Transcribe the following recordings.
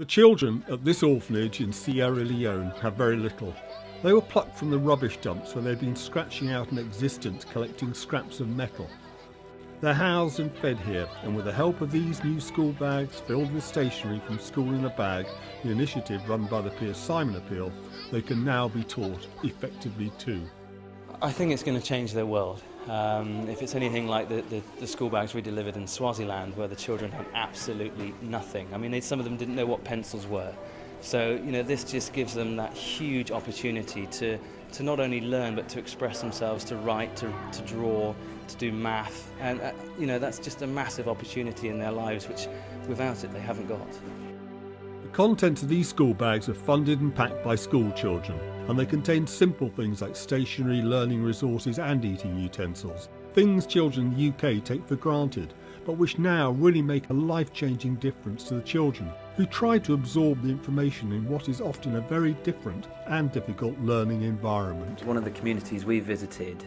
The children at this orphanage in Sierra Leone have very little. They were plucked from the rubbish dumps where they'd been scratching out an existence collecting scraps of metal. They're housed and fed here, and with the help of these new school bags filled with stationery from School in a Bag, the initiative run by the Piers Simon Appeal, they can now be taught effectively too. I think it's going to change their world. If it's anything like the school bags we delivered in Swaziland, where the children had absolutely nothing. I mean, some of them didn't know what pencils were. So, this just gives them that huge opportunity to not only learn, but to express themselves, to write, to draw, to do math. And, that's just a massive opportunity in their lives, which without it they haven't got. The contents of these school bags are funded and packed by school children, and they contain simple things like stationery, learning resources and eating utensils. Things children in the UK take for granted, but which now really make a life-changing difference to the children, who try to absorb the information in what is often a very different and difficult learning environment. One of the communities we visited,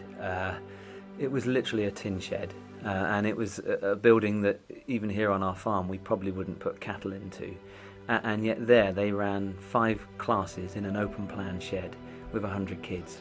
it was literally a tin shed, and it was a building that even here on our farm we probably wouldn't put cattle into. And yet there they ran 5 classes in an open plan shed with 100 kids.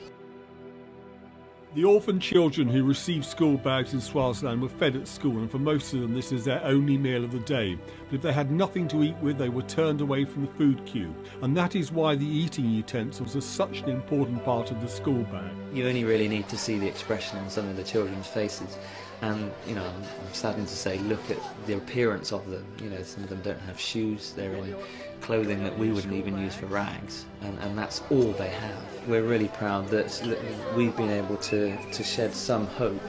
The orphan children who received school bags in Swaziland were fed at school, and for most of them this is their only meal of the day. But if they had nothing to eat with, they were turned away from the food queue, and that is why the eating utensils are such an important part of the school bag. You only really need to see the expression on some of the children's faces, and I'm saddened to say, look at the appearance of them. Some of them don't have shoes, they're in clothing that we wouldn't even use for rags, and that's all they have. We're really proud that we've been able to shed some hope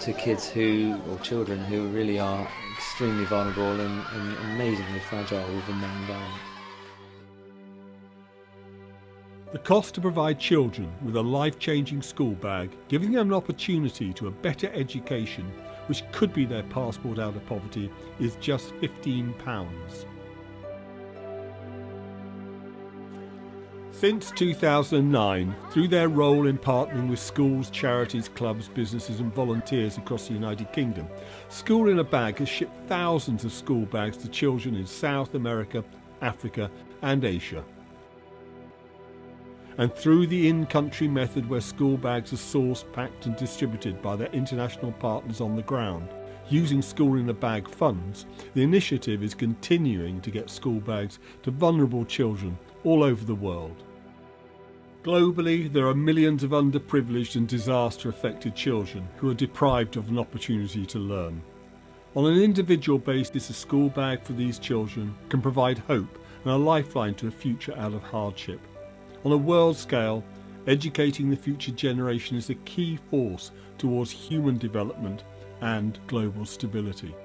to kids or children who really are extremely vulnerable and amazingly fragile within their environment. The cost to provide children with a life-changing school bag, giving them an opportunity to a better education, which could be their passport out of poverty, is just £15. Since 2009, through their role in partnering with schools, charities, clubs, businesses and volunteers across the United Kingdom, School in a Bag has shipped thousands of school bags to children in South America, Africa and Asia. And through the in-country method, where school bags are sourced, packed and distributed by their international partners on the ground, using School in a Bag funds, the initiative is continuing to get school bags to vulnerable children all over the world. Globally, there are millions of underprivileged and disaster-affected children who are deprived of an opportunity to learn. On an individual basis, a school bag for these children can provide hope and a lifeline to a future out of hardship. On a world scale, educating the future generation is a key force towards human development and global stability.